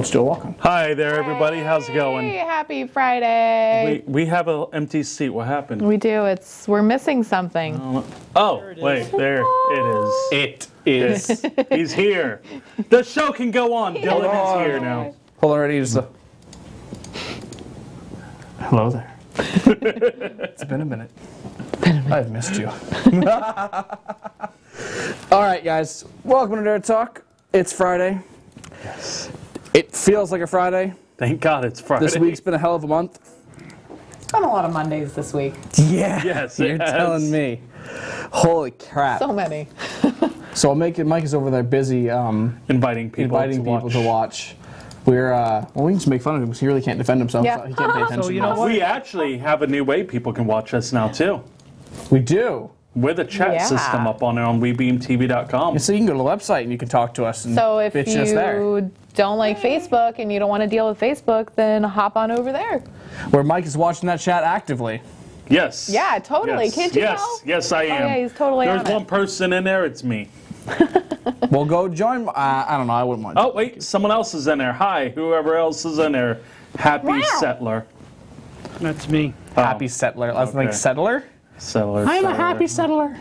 let's do a walk-on. Hi there, everybody. How's it going? Hey, happy Friday. We have an empty seat. What happened? We do. We're missing something. Oh, wait, there it is. It is. He's here. The show can go on. Dillon is here now. Hold on, ready? Hello there. It's been a minute. I've missed you. All right, guys. Welcome to Nerd Talk. It's Friday. Yes. It feels like a Friday. Thank God it's Friday. This week's been a hell of a month. It's been a lot of Mondays this week. Yeah. Yes, You're telling me. Holy crap. So many. So Mike is over there busy inviting people to watch. We're well, we can just make fun of him because he really can't defend himself. Yeah. So he can't pay attention. So you know what? We actually have a new way people can watch us now too. We do. With a chat system up on webeamtv.com. So you can go to the website and you can talk to us and So if bitch us there. you don't like Facebook and you don't want to deal with Facebook, then hop on over there. Where Mike is watching that chat actively. Yes. Yeah, totally. Yes. Can't you yes. know? Yes, I am. Oh, yeah, he's totally There's on it. one person in there. It's me. Well, go join. I don't know. I wouldn't mind. Oh, wait. Someone else is in there. Hi. Whoever else is in there. Happy Settler. That's me. Happy settler. I was like settler. Settler. I'm a happy settler.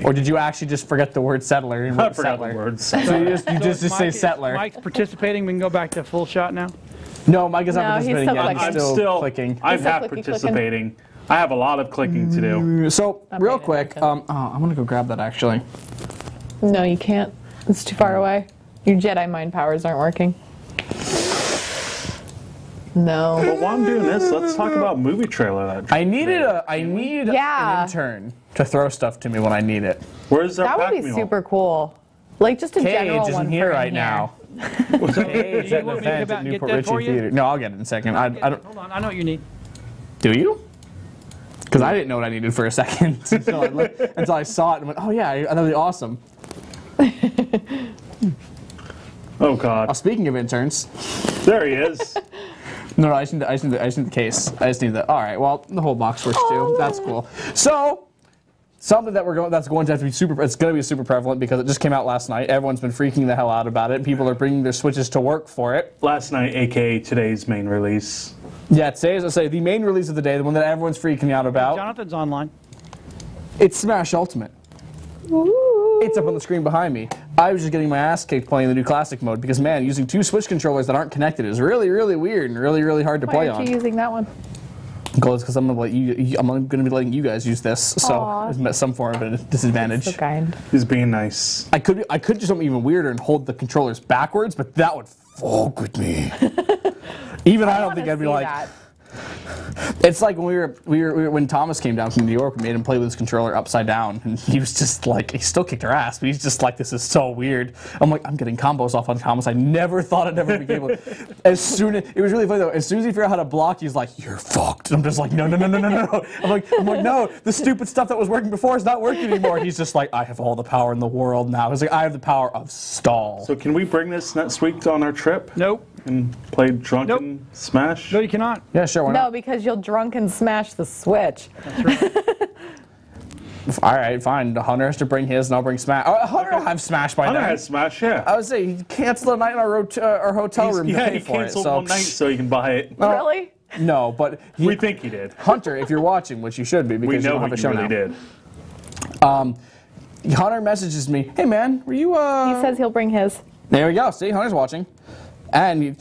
Or did you actually just forget the word settler? And I wrote forgot settler? the word. So you just say Mike settler. Mike's participating. We can go back to full shot now. No, Mike is No, not he's participating still yet. clicking. He's still clicking. I'm He's still half clicking. participating. I have a lot of clicking to do. So I'm real paying quick, attention. I'm gonna go grab that actually. No, you can't. It's too far away. Your Jedi mind powers aren't working. No. But while I'm doing this, let's talk about movie trailer. I need an intern to throw stuff to me when I need it. Where's our That would pack be mule? super cool. Like just a general Cage one isn't here for right in now. So, Cage you at an want me to event come at out and get Newport that Richie for you? Theater. No, I'll get it in a second. I don't. Hold on. I know what you need. Do you? Because I didn't know what I needed for a second until I saw it and went, oh yeah, that'd be awesome. Oh God. Oh, speaking of interns, There he is. no, I just need the case. I just need the. All right, well, the whole box works too. That's cool. So, something that's going to have to be super. It's going to be super prevalent because it just came out last night. Everyone's been freaking the hell out about it. People are bringing their Switches to work for it. Last night, aka today's main release. Yeah, today, as I say, the main release of the day, the one that everyone's freaking out about. Jonathan's online. It's Smash Ultimate. It's up on the screen behind me. I was just getting my ass kicked playing the new classic mode because, man, using two Switch controllers that aren't connected is really, really weird and really, really hard to Why play aren't on. you using that one? Because I'm going to be letting you guys use this, so Aw. there's some form of a disadvantage. So kind. He's being nice. I could do something even weirder and hold the controllers backwards, but that would fuck with me. Even I don't think I'd be like. That. It's like when when Thomas came down from New York, we made him play with his controller upside down, and he was just like, he still kicked our ass, but he's just like, this is so weird. I'm like, I'm getting combos off on Thomas. I never thought I'd ever be able to. It was really funny though. As soon as he figured out how to block, he's like, you're fucked. And I'm just like, no. I'm like, no, the stupid stuff that was working before is not working anymore. And he's just like, I have all the power in the world now. He's like, I have the power of stall. So can we bring this next week on our trip Nope. and play Drunken Smash? No, you cannot. Yeah, sure, why No, not? because you'll drunken smash the Switch. All right, fine. Hunter has to bring his, and I'll bring Smash. Hunter will have Smash by Hunter now. has Smash, yeah. I would say he canceled a night in our hotel room to pay he for it. canceled So one night so he can buy it. Really? no, but We think he did. Hunter, if you're watching, which you should be We because you know don't have a he show really now. did. Hunter messages me, "Hey man, were you?" He says he'll bring his. There we go. See, Hunter's watching, and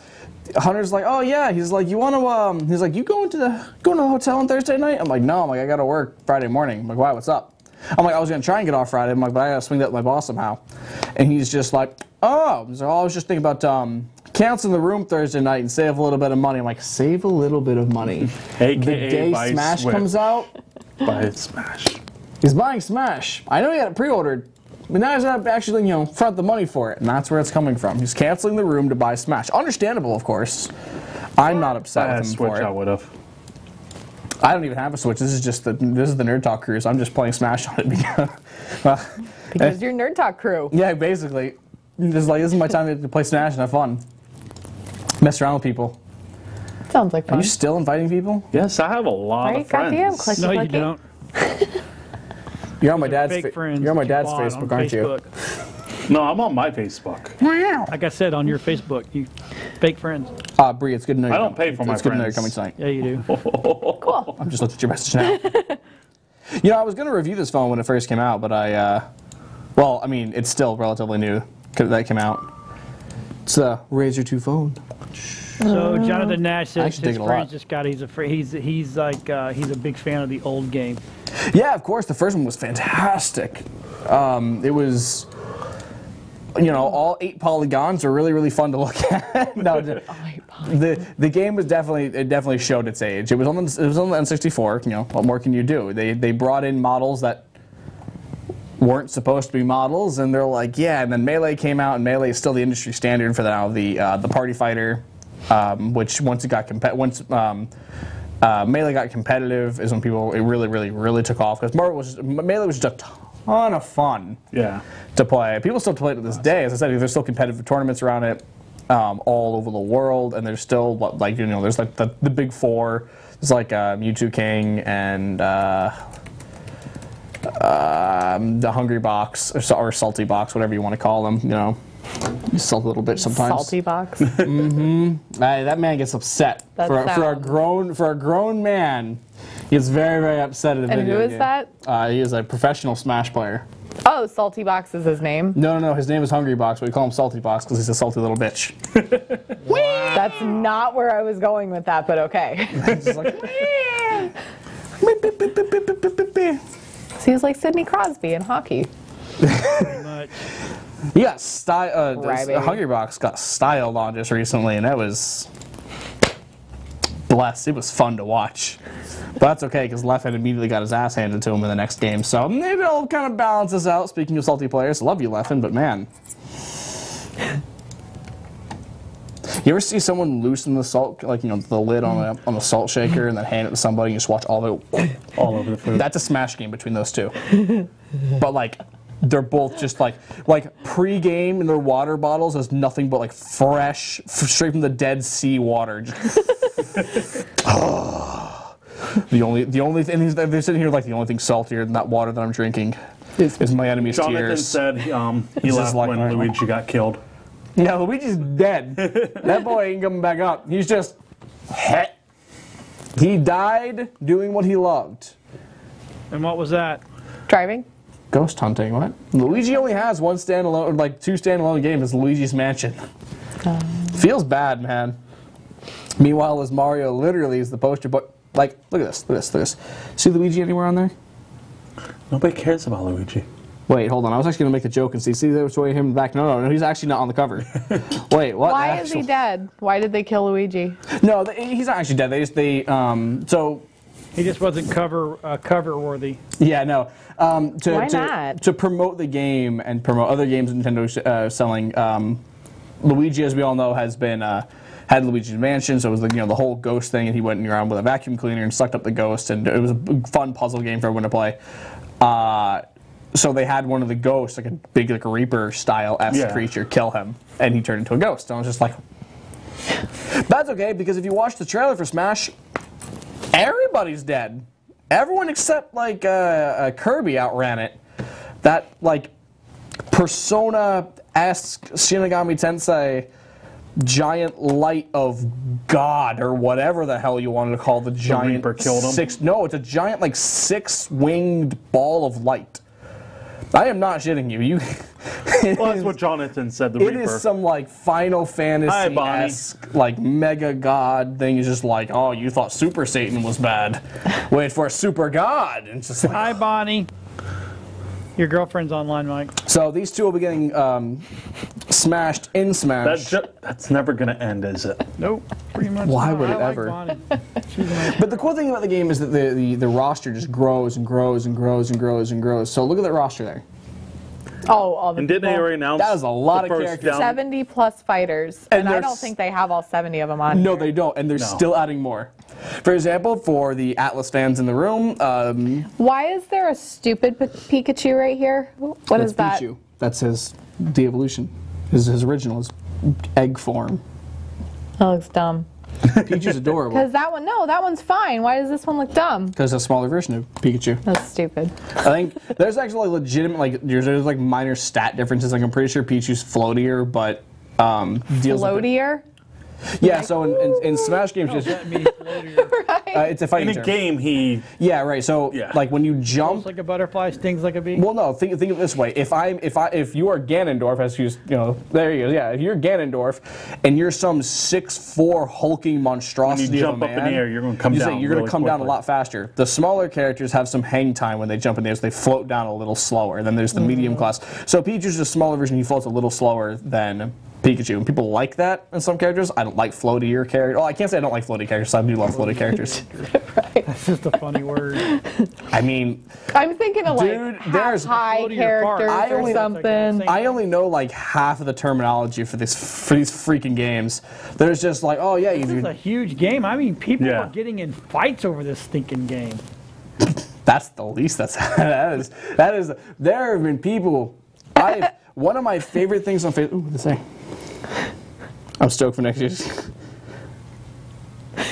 Hunter's like, "Oh yeah." He's like, "You want to?" He's like, "You going to the hotel on Thursday night?" I'm like, "No." I'm like, "I got to work Friday morning." I'm like, "Why? What's up?" I'm like, "I was gonna try and get off Friday." I'm like, "But I gotta swing that with my boss somehow." And he's just like, "Oh." So I was just thinking about canceling the room Thursday night and save a little bit of money. I'm like, "Save a little bit of money." AKA The day buy Smash Switch. comes out, Buy Smash. he's buying Smash. I know he had it pre-ordered, but now he's not actually, front the money for it, and that's where it's coming from. He's canceling the room to buy Smash. Understandable, of course. I'm not I upset had a with him Switch, for I it. would have. I don't even have a Switch. This is the Nerd Talk cruise. I'm just playing Smash on it Because you're Nerd Talk crew. yeah, basically. Just like, this is my time to play Smash and have fun. Mess around with people. Sounds like Are fun. you still inviting people? Yes, I have a lot Right? of friends. Goddamn, click. No, you Lucky. don't. You're on my Those are dad's fake friends You're on my that you dad's bought on Facebook, aren't you? Facebook. No, I'm on my Facebook. Like I said, on your Facebook, you fake friends. Bree, it's good to know. I don't pay for my It's good to know you're coming friends. tonight. Yeah, you do. Cool. I'm just looking at your message now. I was going to review this phone when it first came out, but well, I mean, it's still relatively new because that came out. It's a Razr 2 phone. So Jonathan Nash says actually dig his it a friends lot. just got. He's a he's a big fan of the old game. Yeah, of course. The first one was fantastic. It was, all 8 polygons are really, really fun to look at. No, the game was definitely showed its age. It was on the N64. What more can you do? They brought in models that weren't supposed to be models, and they're like, yeah. And then Melee came out, and Melee is still the industry standard for now. The Party Fighter, which once it got Melee got competitive, is when it really, really, really took off because Melee was just a ton of fun. Yeah. To play. People still play it to this day. As I said, there's still competitive tournaments around it all over the world, and there's still there's like the big 4. There's like Mewtwo King and the Hungry Box or Salty Box, whatever you want to call them. You salty little bitch sometimes. Salty box. That man gets upset. For a grown man, he gets very, very upset at a And video who is game. that? He is a professional Smash player. Oh, Salty Box is his name. No. His name is Hungry Box, but we call him Salty Box because he's a salty little bitch. That's not where I was going with that, but okay. He's just like, So he's like Sidney Crosby in hockey. Pretty much. he got style. Right, baby. Hungry Box got styled on just recently, and that was blessed. It was fun to watch. But that's okay, because Leffen immediately got his ass handed to him in the next game. So maybe it'll kind of balance us out. Speaking of salty players, love you, Leffen, but man. You ever see someone loosen the salt, like, the lid on the salt shaker and then hand it to somebody and you just watch all of it All over the food. That's a Smash game between those two. But, like, they're both just, like pre-game in their water bottles is nothing but, like, fresh, straight from the Dead Sea water. The only thing, they're sitting here like, the only thing saltier than that water that I'm drinking is my enemy's Jonathan tears. said he This left is like when my- Luigi got killed. Yeah, Luigi's dead. That boy ain't coming back up. He's just... He died doing what he loved. And what was that? Driving? Ghost hunting, what? Luigi only has one standalone, or like 2 standalone games. It's Luigi's Mansion. Feels bad, man. Meanwhile, as Mario literally is the poster, but like, look at this, look at this, look at this. See Luigi anywhere on there? Nobody cares about Luigi. Wait, hold on. I was actually gonna make a joke and see there's way him in the back. No, he's actually not on the cover. Wait, what? Why is he dead? Why did they kill Luigi? No, he's not actually dead. So. He just wasn't cover worthy. Yeah, no. Why not? To promote the game and promote other games Nintendo's selling, Luigi, as we all know, has been had Luigi's Mansion, so it was the whole ghost thing, and he went around with a vacuum cleaner and sucked up the ghost, and it was a fun puzzle game for everyone to play. So they had one of the ghosts, like a big Reaper style-esque creature, kill him, and he turned into a ghost. And I was just like, that's okay, because if you watch the trailer for Smash, everybody's dead. Everyone except Kirby outran it. That Persona-esque Shinigami Tensei giant light of God or whatever the hell you wanted to call the giant. Reaper killed him? It's a giant 6-winged ball of light. I am not shitting you. Well, that's what Jonathan said. The It Reaper. is some Final Fantasy-esque mega god thing. Is just like, oh, you thought Super Satan was bad. Wait for a Super God. And it's just like, Hi, Bonnie. Your girlfriend's online, Mike. so these two will be getting smashed in Smash. That's never going to end, is it? Nope. Pretty much. Why not. would I it like ever? Bonnie. She's nice. But the cool thing about the game is that the roster just grows and grows and grows and grows and grows. So look at that roster there. Oh, all the And didn't they people. already announce That is a lot the of first characters. down- 70 plus fighters, And and I there's- don't think they have all 70 of them on. No, here. they don't, and they're No. still adding more. For example, for the Atlas fans in the room, Why is there a stupid Pikachu right here? What is that? Pichu. That's his de-evolution. His original is egg form. That looks dumb. Pichu's adorable. Because that one, no, that one's fine. Why does this one look dumb? Because it's a smaller version of Pikachu. That's stupid. I think there's actually legitimate, like, there's like minor stat differences. Like, I'm pretty sure Pichu's floatier, but deals with Floatier? Yeah, so in Smash games, just That means floatier. it's a fighting In a term. game, he. Yeah, right. So Yeah. like when you Floats jump. like a butterfly, stings like a bee. Well, no. Think of it this way: if you are Ganondorf, as you there you go. Yeah, if you're Ganondorf, and you're some 6'4" hulking monstrosity When you jump of a up man, in the air, you're gonna come down You're going really to come down a quickly. lot faster. The smaller characters have some hang time when they jump in the air, so they float down a little slower. Then there's the medium class. So Pikachu's a smaller version. He floats a little slower than Pikachu, and people like that in some characters. I don't like floatier characters. Oh, I can't say I don't like floaty characters. I do love floaty characters. That's just a funny word. I mean, I'm thinking of Dude, like there's- high Floatier part. characters I or only- something. I only know like half of the terminology for these freaking games. There's just like, oh yeah, This is a huge game. I mean, people Yeah. are getting in fights over this stinking game. that's the least. That is. There have been people. One of my favorite things on Facebook. Ooh, what did they say? I'm stoked for next year.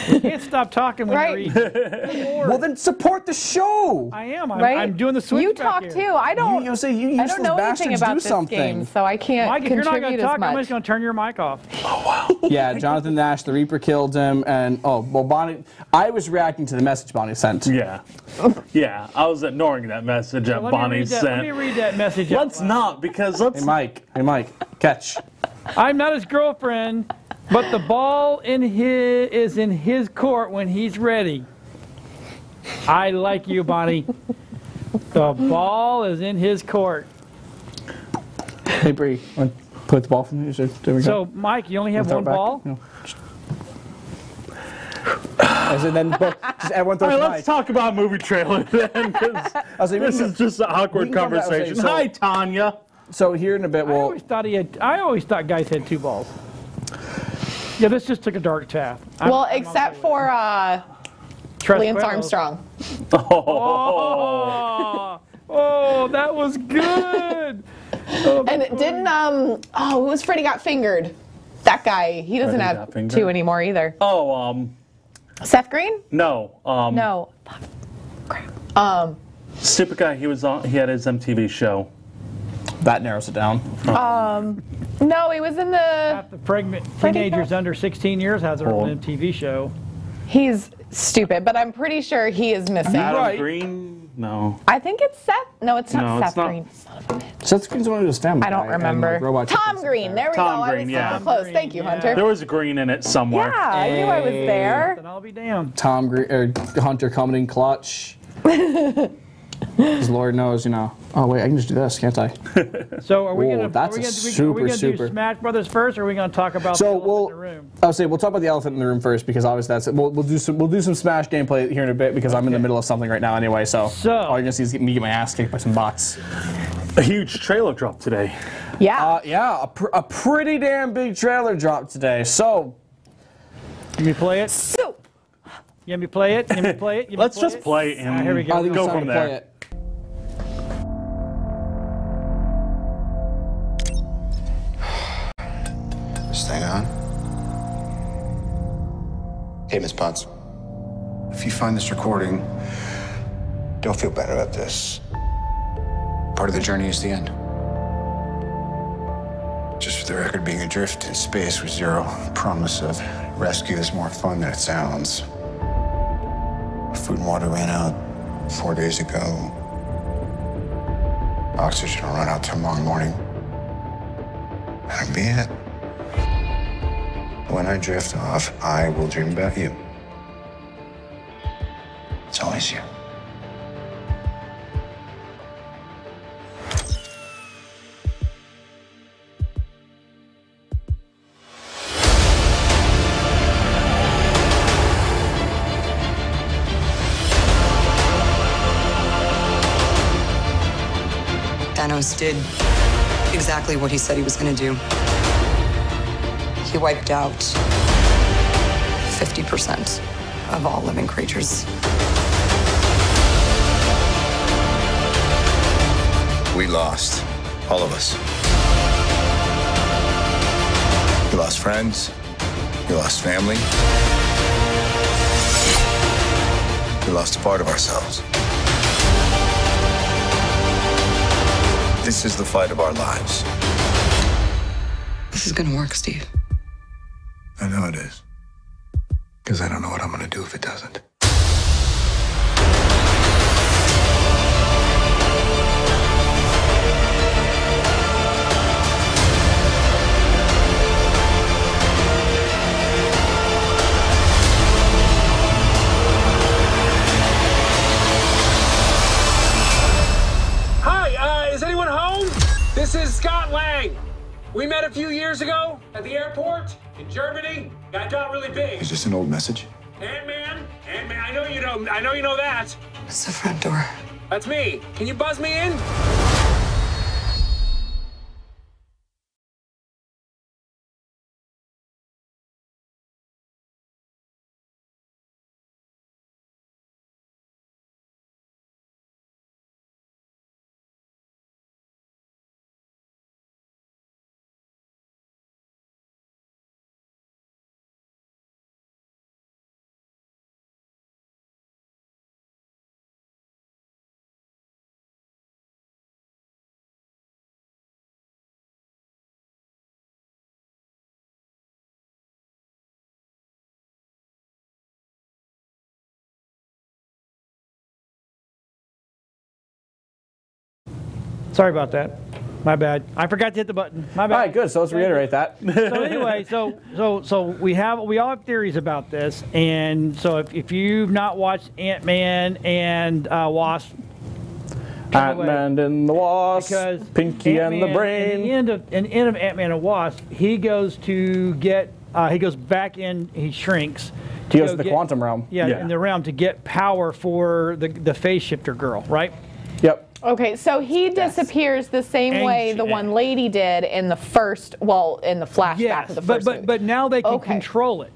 You can't stop talking when Right. you're eating. Well, then support the show. I am. Right? I'm doing the switch You back talk here. too. I don't. You say you I useless don't know anything bastards about do this something. game, so I can't Mike, if you're not going contribute to talk, as much. I'm just going to turn your mic off. Yeah, Jonathan Nash, the Reaper killed him, and Bonnie. I was reacting to the message Bonnie sent. Yeah. Yeah, I was ignoring that message that Bonnie Let sent. me read that message. Let's not, because let's. Hey Mike, catch. I'm not his girlfriend, but the ball is in his court when he's ready. I like you, Bonnie. The ball is in his court. Hey Bree, want to put the ball from you? There we go. So, Mike, you only have Throw one it back? ball? No. I said then just everyone throws All right, the let's mic. talk about movie trailer then, because I was like, this is just an awkward we can come back and say, conversation. so- Hi, Tanya. So here in a bit, I always thought guys had two balls. Yeah, this just took a dark path. Well, except for Lance Armstrong. Oh, that was good. And it didn't, who was Freddy Got Fingered? That guy, he doesn't Freddy have Got Fingered? two anymore either. Oh, Seth Green? no. No. Crap. Stupid guy. He had his MTV show. that narrows it down. No, he was in the, Half the pregnant Freddie teenagers Got- under 16 years has their own MTV show. he's stupid, but I'm pretty sure he is missing. Adam Right. Green? No. I think it's Seth. No, it's not No, it's Seth not. Green. Son of a bitch. Seth Green's one of his family. I don't guy, and, remember. like, Robot Tom Chicken's Green. There we Tom go. Green, I was yeah. so close. Thank you, Yeah. Hunter. There was a green in it somewhere. Yeah, I knew I was there. Then I'll be damned. Tom Green or Hunter coming in clutch. Because Lord knows, Oh wait, I can just do this, can't I? So are we Whoa, going to that's are we gonna super. do Smash Brothers first, or are we going to talk about So the elephant we'll. in the room? I'll say we'll talk about the elephant in the room first because obviously that's it. We'll do some Smash gameplay here in a bit because I'm in the middle of something right now anyway. So all you're gonna see is me get my ass kicked by some bots. A huge trailer drop today. Yeah. Yeah, a pretty damn big trailer dropped today. So Can we play it? So, You want me to play it? You want me to play it? You want me to Let's just play it and here we go. I think go it's time from to play there. it. This thing on? Hey, Miss Potts. If you find this recording, don't feel bad about this. Part of the journey is the end. Just for the record, being adrift in space with zero promise of rescue is more fun than it sounds. Food and water ran out 4 days ago. Oxygen will run out tomorrow morning. That'll be it. When I drift off, I will dream about you. It's always you. Thanos did exactly what he said he was going to do. He wiped out 50% of all living creatures. We lost. All of us. You lost friends. You lost family. We lost a part of ourselves. This is the fight of our lives. This is gonna work, Steve. I know it is. Because I don't know what I'm going to do if it doesn't. Hi, is anyone home? This is Scott Lang. We met a few years ago at the airport in Germany. I got really big. Is this an old message? Ant-Man, I know you know that. It's the front door. That's me. Can you buzz me in? Sorry about that. My bad. I forgot to hit the button. My bad. All right, good. So let's reiterate that. So anyway, so we all have theories about this, and so if you've not watched Ant-Man and Wasp, Ant-Man and the Wasp, because Pinky and the Brain. In the end of Ant-Man and Wasp, he goes to get he goes back in. He shrinks. He goes to the quantum realm. Yeah, in the realm to get power for the phase shifter girl, right? Yep. Okay, so he disappears the same way the one lady did in the first, in the flashback of the first movie. But now they can control it.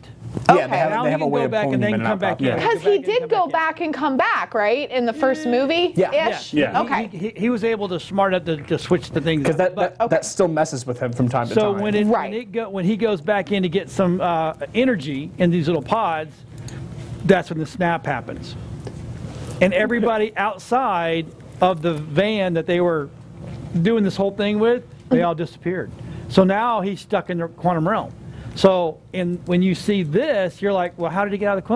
Yeah, they have a way of pulling him in and out. Because he did go back and come back, right, in the first movie? Yeah. Okay. He was able to smart up to switch the things. Because that still messes with him from time to so time. when he goes back in to get some energy in these little pods, that's when the snap happens. And everybody outside of the van that they were doing this whole thing with, they all disappeared. So now he's stuck in the quantum realm. So when you see this, you're like, well, how did he get out of the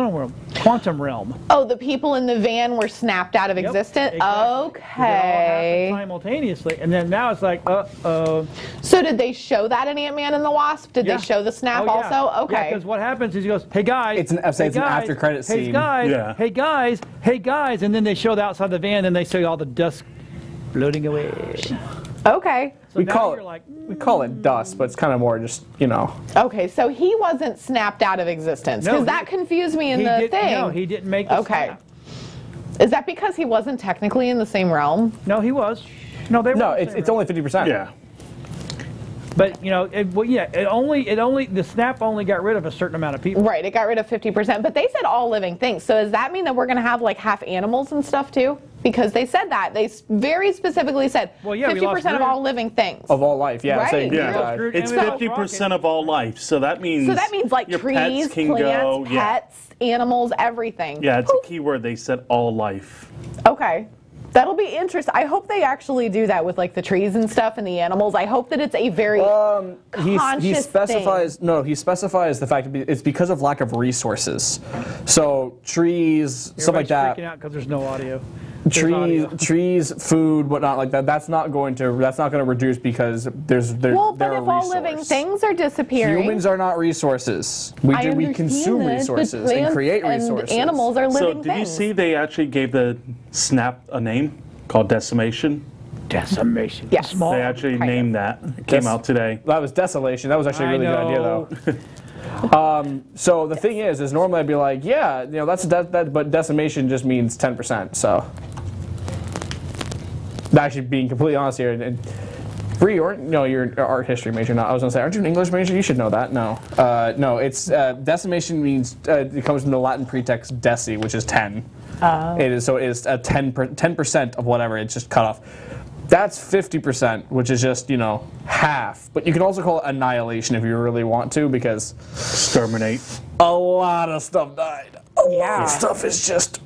quantum realm? Oh, the people in the van were snapped out of existence? Exactly. Okay. It all happened simultaneously. And then now it's like, uh-oh. So did they show that in Ant-Man and the Wasp? Did they show the snap also? Okay. Yeah, because what happens is he goes, hey, guys. It's an after credit scene. Hey, guys. Hey, guys. And then they show the outside of the van and they show all the dust floating away. Okay. So we call it dust, but it's kind of more just, Okay, so he wasn't snapped out of existence, because that confused me in the thing. No, he didn't make the snap. Is that because he wasn't technically in the same realm? No, he was. No, they were. No, it's only 50%. Yeah. But the snap only got rid of a certain amount of people. Right, it got rid of 50%. But they said all living things. So does that mean that we're going to have like half animals and stuff too? Because they said that. They very specifically said 50% of all living things. Of all life, yeah. Right. So, it's 50% of all life. So that means like your trees, pets can plants, go, pets, animals, everything. Yeah, it's a key word. They said all life. Okay. That'll be interesting. I hope they actually do that with like the trees and stuff and the animals. I hope that it's a very conscious he specifies thing. No, he specifies the fact that it's because of lack of resources. So trees, stuff like that. Freaking out because there's no audio. Trees, food, whatnot like that. That's not going to reduce because there's well, but there if are all living things are disappearing, humans are not resources. We consume resources and create resources. And animals are living things. So did you see they actually gave the snap a name called decimation? Decimation. Yes. They actually named that. It came out today. That was desolation. That was actually a really good idea though. So the thing is normally I'd be like, yeah, but decimation just means 10%. So, actually, being completely honest here, and Bree, you're an art history major. Not, I was gonna say, aren't you an English major? You should know that. No, no. It's decimation means it comes from the Latin pretext deci, which is 10. It is 10% of whatever. It's just cut off. That's 50%, which is just, half. But you can also call it annihilation if you really want to, because exterminate. A lot of stuff died. A lot of stuff is just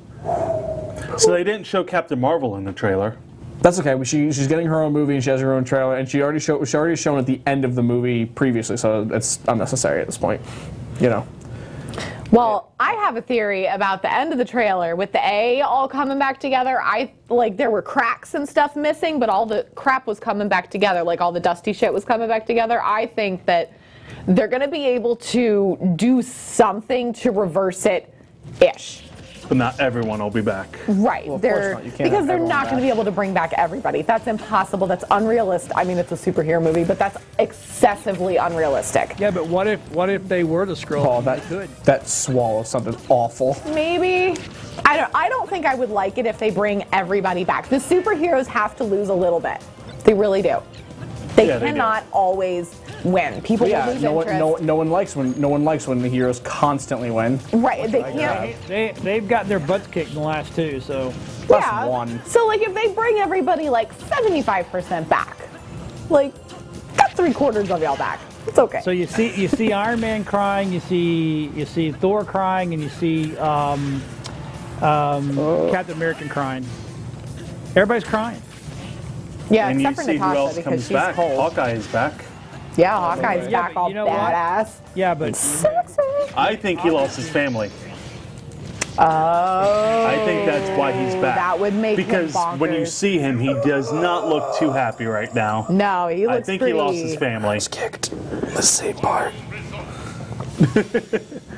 So they didn't show Captain Marvel in the trailer. That's okay. She's getting her own movie and she has her own trailer, and she already shown at the end of the movie previously, so it's unnecessary at this point. You know. Well, I have a theory about the end of the trailer with the A all coming back together. There were cracks and stuff missing, but all the crap was coming back together. Like all the dusty shit was coming back together. I think that they're going to be able to do something to reverse it-ish. But not everyone will be back. Right. Well, of course not. You can't because have they're everyone not going to be able to bring back everybody. That's impossible. That's unrealistic. I mean, it's a superhero movie, but that's excessively unrealistic. Yeah, but what if they were to scroll? Oh, that swallows something awful. Maybe. I don't think I would like it if they bring everybody back. The superheroes have to lose a little bit. They really do. They cannot always win. People will lose interest. No one likes when the heroes constantly win. Right. They can't. They've got their butts kicked in the last two, so. Plus one. So like if they bring everybody like 75% back, like got 3/4 of y'all back. It's okay. So you see Iron Man crying, you see Thor crying, and you see Captain America crying. Everybody's crying. Yeah, and except you for see who Natasha else because comes she's back. cold. Hawkeye is back. Yeah, Hawkeye's back all you know what? badass. Yeah, but Sexy. I think he lost his family. Oh. I think that's why he's back. That would make him because when you bonkers. see him, he does not look too happy right now. No, he looks I think pretty... he lost his family. He's kicked. The same part.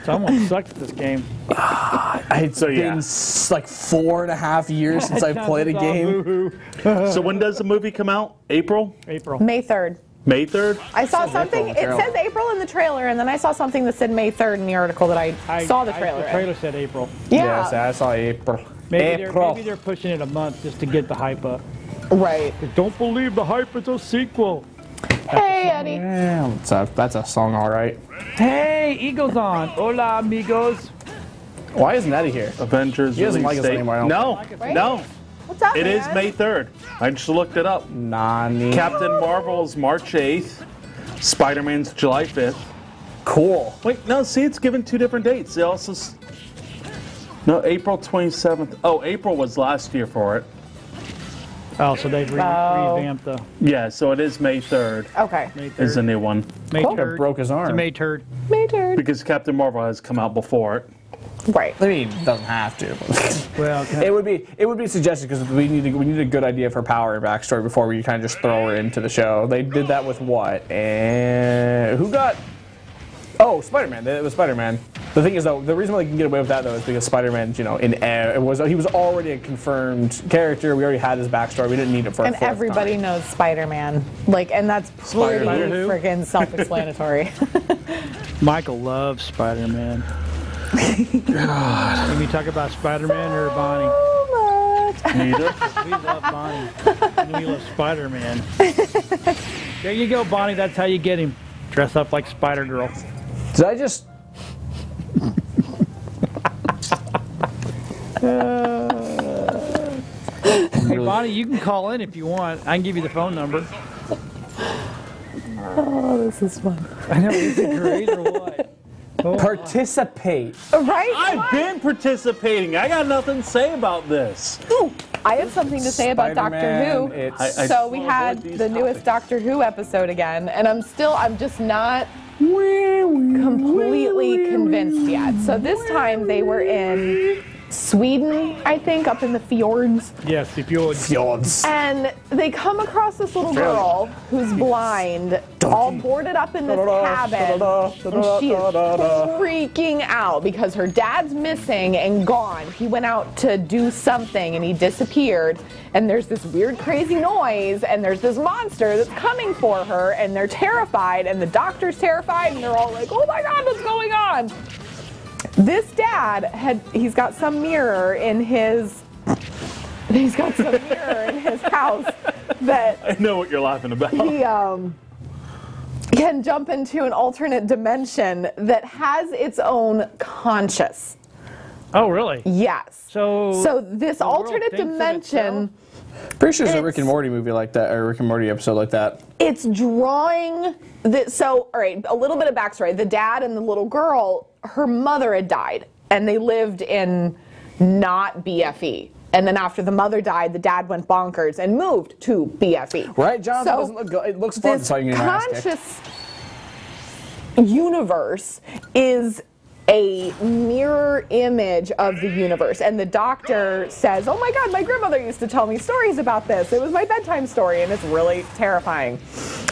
someone sucks at this game. It's been like 4.5 years since I've played a game. So when does the movie come out? April? April. May 3rd. May 3rd? I saw something, it says April in the trailer, and then I saw something that said May 3rd in the article that I saw the trailer The trailer said April. Yeah. I saw April. Maybe they're pushing it a month just to get the hype up. Right. Don't believe the hype, it's a sequel. Hey, Eddie. Yeah, that's a song, all right. Hey, Eagle's on. Hola, amigos. Why isn't Eddie here? Avengers He doesn't release like us date. anymore, I don't No. What's up, It man? is May 3rd. I just looked it up. Nani. Captain Marvel's March 8th. Spider-Man's July 5th. Cool. Wait, no, see, it's given 2 different dates. They also... No, April 27th. Oh, April was last year for it. Oh, so they've revamped the... Yeah, so it is May 3rd. Okay. May 3rd. Is the new one. May Cool. 3rd. Broke his arm. It's a May 3rd. May 3rd. Because Captain Marvel has come out before it. Right. I mean, it doesn't have to. Well, It would be suggested because we need a good idea of her power and backstory before we kind of just throw her into the show. They did that with what? And who got? Oh, Spider-Man. It was Spider-Man. The thing is, though, the reason why they can get away with that though is because Spider-Man, he was already a confirmed character. We already had his backstory. We didn't need it for. And everybody knows Spider-Man. And that's pretty Spider-Man. freaking self-explanatory. Michael loves Spider-Man. Can we talk about Spider-Man or Bonnie? Neither. We love Bonnie. And we love Spider-Man. There you go, Bonnie. That's how you get him. Dress up like Spider-Girl. Did I just? Hey, Bonnie, you can call in if you want. I can give you the phone number. Oh, this is fun. I know, is it great or what? Oh, Participate. Right? I've been participating. I got nothing to say about this. I have something to say about Doctor Spider-Man, Who. it's- So we had the newest Doctor Who episode again, and I'm just not completely convinced yet. So this time they were in Sweden, I think, up in the fjords. yes, if you would. Fjords. And they come across this little girl who's blind, all boarded up in this cabin, and she is freaking out because her dad's missing and gone. He went out to do something and he disappeared, and there's this weird crazy noise, and there's this monster that's coming for her, and they're terrified, and the doctor's terrified, and they're all like, oh my god, what's going on? This dad he's got some mirror in his house that I know what you're laughing about. he can jump into an alternate dimension that has its own conscious. Oh, really? Yes. So this the world alternate thinks of dimension, Pretty sure there's a It's- Rick and Morty movie like that, or a Rick and Morty episode like that. it's drawing all right, a little bit of backstory. The dad and the little girl, her mother had died, and they lived in not BFE. And then after the mother died, the dad went bonkers and moved to BFE. Right, Jonathan So doesn't look good. It looks fun. this So you can conscious universe is a mirror image of the universe. And the doctor says, oh my God, my grandmother used to tell me stories about this. It was my bedtime story, and it's really terrifying.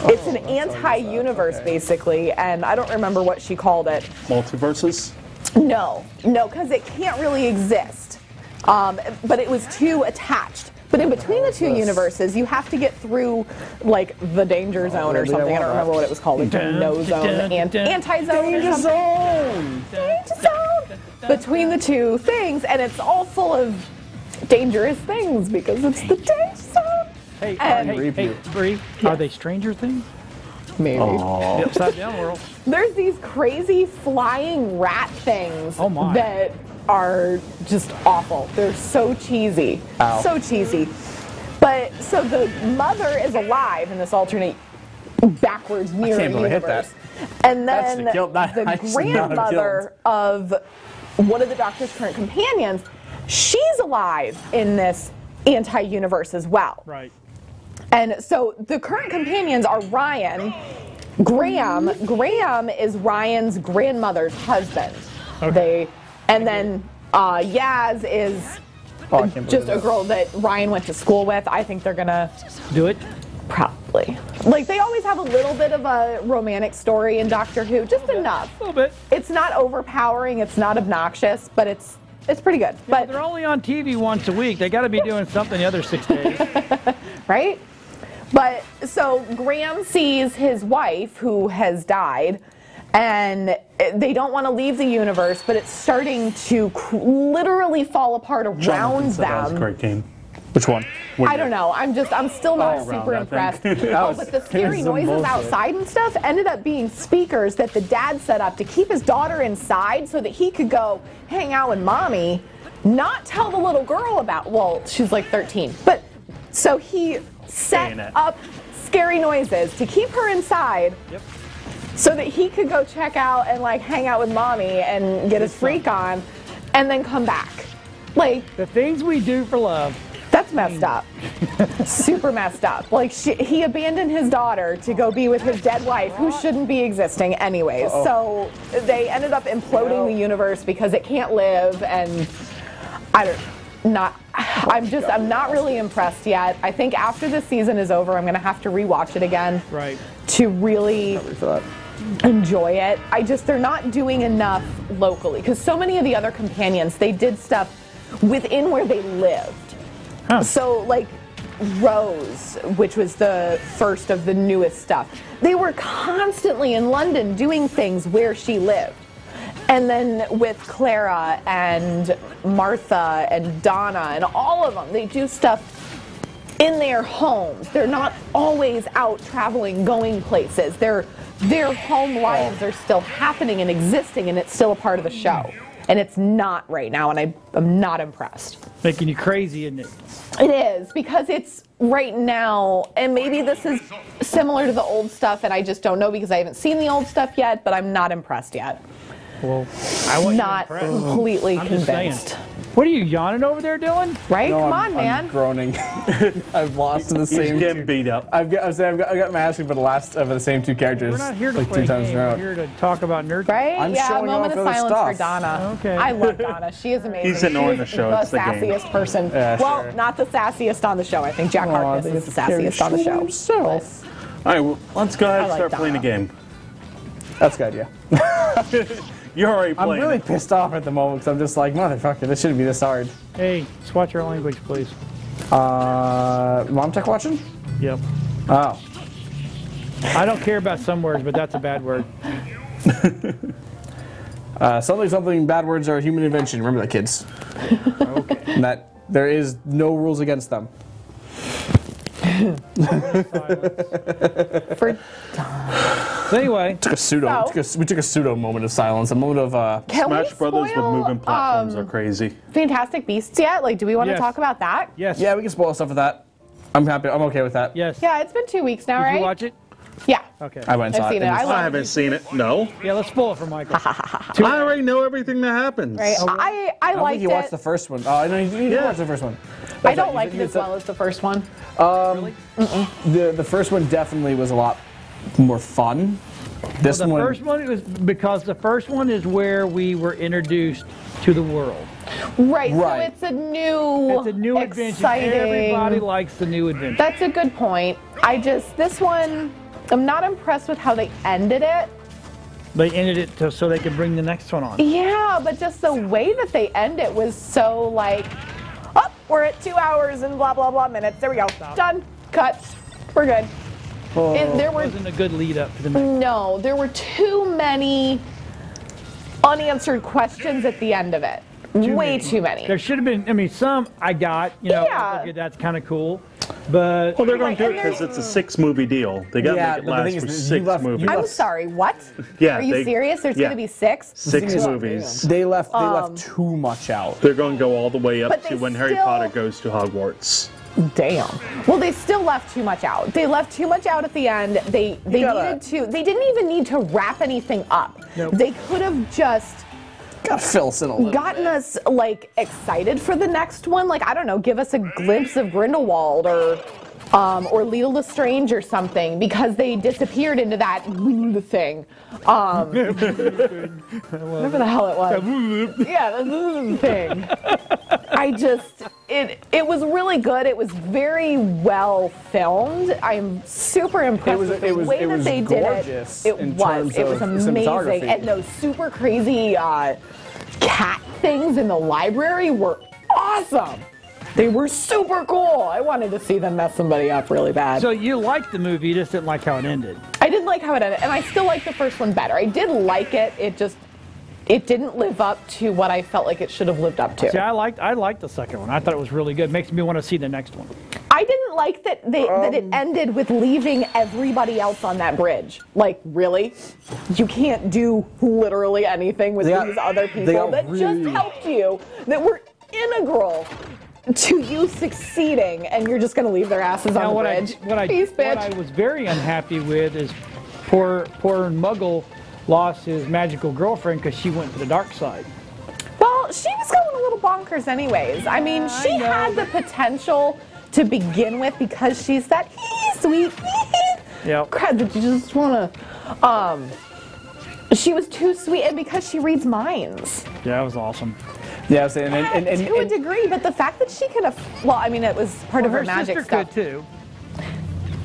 It's an anti-universe, basically, and I don't remember what she called it. Multiverses? No, because it can't really exist. But it was too attached. But in between the two universes, you have to get through, like, the danger zone or something. I don't remember what it was called. The no zone, anti-zone or something. Danger zone! Between the two things, and it's all full of dangerous things because it's the danger zone. Hey, Bree, are they Stranger Things? Maybe. The upside down world. There's these crazy flying rat things that are just awful. They're so cheesy. Ow. So cheesy. But so the mother is alive in this alternate backwards mirror can't really hit universe. And then That should have the killed. grandmother of one of the doctor's current companions, she's alive in this anti-universe as well. Right. And so the current companions are Ryan, Graham. Graham is Ryan's grandmother's husband. Okay. And then Yaz is just a girl that Ryan went to school with. I think they're gonna do it. Probably. Like, they always have a little bit of a romantic story in Doctor Who, just enough. A little bit. It's not overpowering. It's not obnoxious, but it's pretty good. Yeah, but they're only on TV once a week. They got to be doing something the other 6 days. Right? But so Graham sees his wife, who has died, and they don't want to leave the universe, but it's starting to literally fall apart around That was a them. great game. Which one? I don't know. I'm still not All around, super I impressed. think. Oh, but the scary some noises bullshit. outside and stuff ended up being speakers that the dad set up to keep his daughter inside so that he could go hang out with mommy, not tell the little girl about, well, she's like 13. But so he set up scary noises to keep her inside. Yep. So that he could go check out and like hang out with mommy and get his freak on and then come back. Like, The things we do for love. that's messed up. Super messed up. Like, he abandoned his daughter to go be with his dead wife, who shouldn't be existing anyways. So they ended up imploding the universe because it can't live, and I'm not really impressed yet. I think after this season is over, I'm gonna have to rewatch it again. Right. To really enjoy it. They're not doing enough locally, because so many of the other companions, they did stuff within where they lived. So like Rose, which was the first of the newest stuff, they were constantly in London doing things where she lived. And then with Clara and Martha and Donna and all of them, they do stuff in their homes. They're not always out traveling, going places. Their home lives are still happening and existing, and it's still a part of the show. And it's not right now, and I'm not impressed. Making you crazy, isn't it? It is, because it's right now, and maybe this is similar to the old stuff, and I just don't know because I haven't seen the old stuff yet, but I'm not impressed yet. Well, I wasn't Not impressed. completely I'm just saying. convinced. What are you yawning over there, Dillon? Right? No, Come I'm on, man. groaning. I've lost to the He's same. getting beat up. I've got mastery for the same two characters. We're not here to like play 2 times games. in a We're row. here to talk about nerd. Right? I'm Yeah, a showing moment off of other silence for stuff. Donna. Okay. I love Donna. She is amazing. He's ignoring the She's show. the It's the game. sassiest person. Yeah, well, sure. not the sassiest on the show. I think Jack Harkness is the sassiest on the show. Himself. All right, well, let's go ahead and I like start playing the Donna. game. That's a good idea. You're already I'm playing. really pissed off at the moment because I'm just like, motherfucker, this shouldn't be this hard. Hey, just watch your language, please. Mom Tech watching? Yep. Oh. I don't care about some words, but that's a bad word. Something bad words are a human invention. Remember that, kids. Okay. And that there is no rules against them. For So anyway, We took a pseudo moment of silence, a moment of Can Smash we Brothers with spoil, moving platforms are crazy. Fantastic Beasts yet? Like, do we want to Yes. talk about that? yes. yeah, we can spoil stuff with that. I'm happy. I'm okay with that. Yes. Yeah, it's been 2 weeks now, Did right? you watch it? Yeah. Okay. I went and saw I've it. seen it. I I haven't seen it. No. Yeah, let's spoil it for Michael. I already know everything that happens. Right. I I don't liked think you watched it. the first one. Oh, no, you didn't watch the first one. I don't like it as well as the first one. The first one definitely was a lot more fun. This The one, first one was because the first one is where we were introduced to the world. Right. So Right. it's a new adventure. exciting. Everybody likes the new adventure. That's a good point. This one, I'm not impressed with how they ended it. They ended it so they could bring the next one on. Yeah, but just the way that they end it was so like, oh, we're at 2 hours and blah, blah, blah minutes. There we go. Done. Cut. We're good. There It were wasn't a good lead up to the next. No, there were too many unanswered questions at the end of it. Way too many. There should have been, I mean, some I got, Yeah. okay, that's kind of cool. But Well, they're going to do Right, it and because it's a 6-movie deal. They got to Yeah, make it but the last thing for is, 6 you left- movies. I'm sorry, what? Yeah, Are you serious? There's yeah. going to be 6? 6 movies. they left too much out. They're going to go all the way up But to they when Harry still- Potter goes to Hogwarts. Damn. Well, they still left too much out. They left too much out at the end. They gotta- needed to. They didn't even need to wrap anything up. Nope. They could have just Gotta fill us in a little gotten bit. us like excited for the next one. Like, I don't know, give us a glimpse of Grindelwald or Leta Lestrange or something, because they disappeared into that thing. Whatever the hell it was. Yeah, the thing. It was really good. It was very well filmed. I'm super impressed with the way that they did gorgeous it. in It terms was of amazing. cinematography. And those super crazy cat things in the library were awesome. They were super cool. I wanted to see them mess somebody up really bad. so you liked the movie, you just didn't like how it ended. I didn't like how it ended, and I still like the first one better. I did like it. It didn't live up to what I felt like it should have lived up to. See, I liked the second one. I thought it was really good. Makes me want to see the next one. I didn't like that that it ended with leaving everybody else on that bridge. Like, really? You can't do literally anything with these other people that just helped you, that were integral to you succeeding, and you're just going to leave their asses on the bridge. Peace, bitch. What I was very unhappy with is poor Muggle lost his magical girlfriend because she went to the dark side. Well, she was going a little bonkers anyways. I mean, she had the potential to begin with because she's that sweet Yep. crap that you just want to. She was too sweet, and because she reads minds. Yeah, that was awesome. Yeah, and To a degree, but the fact that she could have, well, I mean, it was part of her magic sister stuff. could too.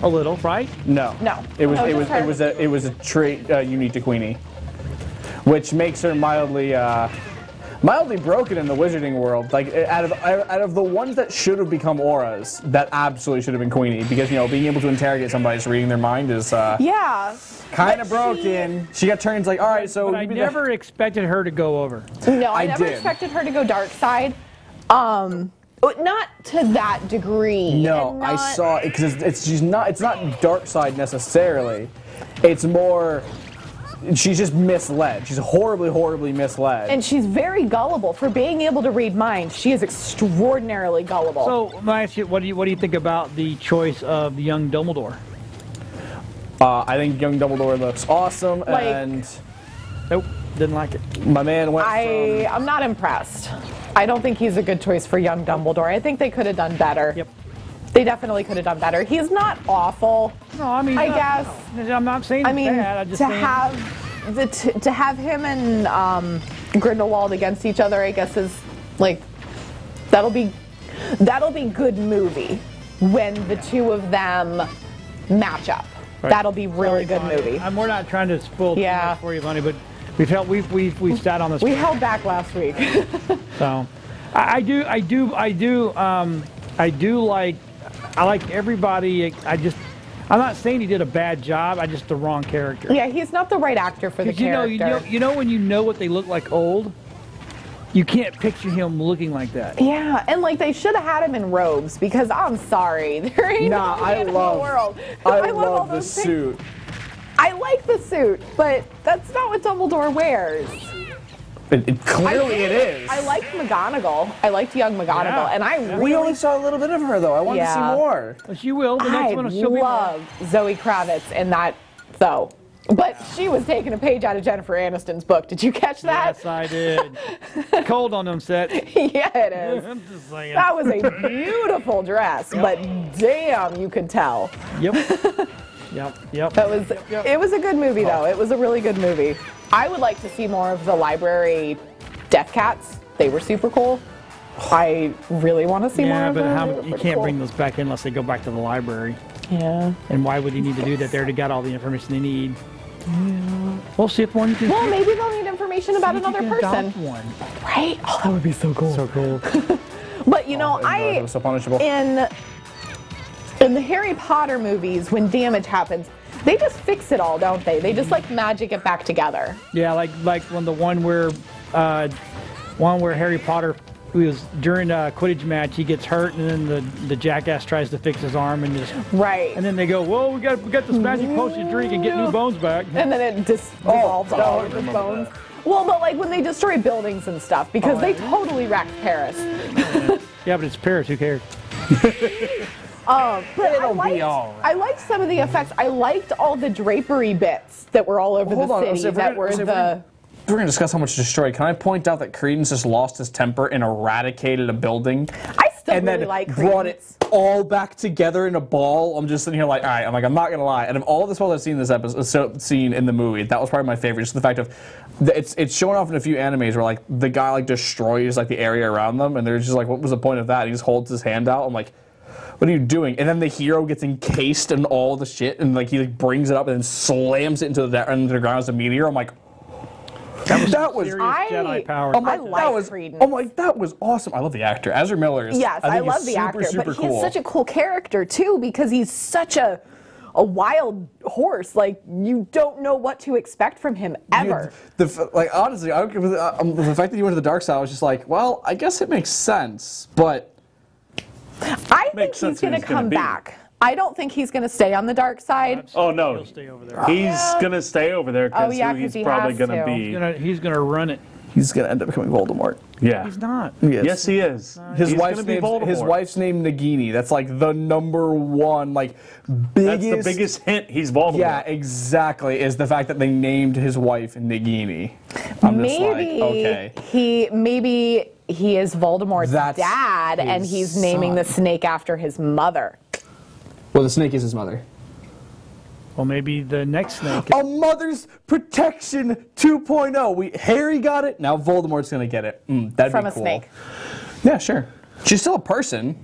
A little, right? no, No. It was No, it just was her. it was a trait unique to Queenie, which makes her mildly broken in the wizarding world. Like out of the ones that should have become auras, that absolutely should have been Queenie, because being able to interrogate somebody just reading their mind is Yeah. kind of But broken. She got turns like, all right, so But I you be never expected her to go over. No, I I never did. expected her to go dark side. Not to that degree. No, and I not- saw it because it's not dark side necessarily. It's more she's just misled. She's horribly misled. And she's very gullible. For being able to read minds, she is extraordinarily gullible. So let me ask you, what do you think about the choice of the young Dumbledore? I think young Dumbledore looks awesome, Like- and Nope, didn't like it. my man went I'm not impressed. I don't think he's a good choice for young Dumbledore. I think they could have done better. Yep. They definitely could have done better. He's not awful. No, I mean, I guess. no, I'm not saying I it's mean, bad. I just to saying, have him and Grindelwald against each other, I guess is like that'll be good movie when the two of them match up. Right. That'll be really good Bonnie. movie. We're not trying to spoil too Yeah. much for you, Bonnie, but we've sat on this. We held back last week. So, I like everybody. I'm not saying he did a bad job. I just the wrong character. Yeah, he's not the right actor for the 'Cause character. you know when you know what they look like old, you can't picture him looking like that. Yeah, and like they should have had him in robes because I'm sorry, there ain't Nah, no man in the world. I love all love the those things. suit. I like the suit, but that's not what Dumbledore wears. Clearly it is. I liked McGonagall. I liked young McGonagall, Yeah. and I We really only saw a little bit of her though. I wanted to see Yeah. more. But you will. The next I one she'll be. love Zoe Kravitz in that though. But she was taking a page out of Jennifer Aniston's book. Did you catch that? Yes, I did. Cold on them sets. Yeah, it is. I'm just saying. That was a beautiful dress, but damn, you could tell. Yep. Yep. It was a good movie, though. It was a really good movie. I would like to see more of the library Death Cats. They were super cool. I really want to see more of them. Yeah, but you can't bring those back in unless they go back to the library. Yeah. And why would you need to do that? They already got all the information they need. Yeah. We'll see if one can. Well, maybe they'll need information about another person. One. Right? Oh, that would be so cool. So cool. But you know, it was so punishable. in the Harry Potter movies, when damage happens, they just fix it all, don't they? They just like magic it back together. Yeah, like when the one where Harry Potter. He was during a Quidditch match. He gets hurt, and then the jackass tries to fix his arm, and just and then they go, "Whoa, we got this magic potion to drink and get new bones back." And then it dissolves all of his bones. Well, but like when they destroy buildings and stuff, because they totally wrecked Paris. Yeah, but it's Paris. Who cares? But I liked some of the effects. I liked all the drapery bits that were all over the city. We're going to discuss how much destroyed. Can I point out that Credence just lost his temper and eradicated a building? I still really like Credence. Brought it all back together in a ball. I'm just sitting here like, all right, I'm not going to lie. And of all the spells I've seen in this episode, seen in the movie, that was probably my favorite. Just the fact of, it's shown off in a few animes where like the guy like destroys like the area around them, and they're just like, what was the point of that? He just holds his hand out. I'm like, what are you doing? And then the hero gets encased in all the shit, and like he like brings it up and then slams it into the ground as a meteor. I'm like, that was Jedi power. I'm like, that was awesome. I love the actor. Ezra Miller is. Yes, I love the actor, but he's such a cool character too because he's such a wild horse. Like you don't know what to expect from him ever. Like honestly, I don't give the fact that he went to the dark side. I was just like, well, I guess it makes sense, but I think he's going to come back. I don't think he's going to stay on the dark side. Oh no, he'll stay over there. He's going to stay over there because he's probably going to be. He's going to run it. He's going to end up becoming Voldemort. Yeah, he's not. Yes, he is. His wife's named Nagini. That's like the #1 like biggest. That's the biggest hint. He's Voldemort. Yeah, exactly. Is the fact that they named his wife Nagini. I'm just like, okay. Maybe he is Voldemort's dad, and he's naming the snake after his mother. Well, the snake is his mother. Well, maybe the next snake. A mother's protection 2.0. Harry got it. Now Voldemort's gonna get it. That'd be cool. From a snake. Yeah, sure. She's still a person.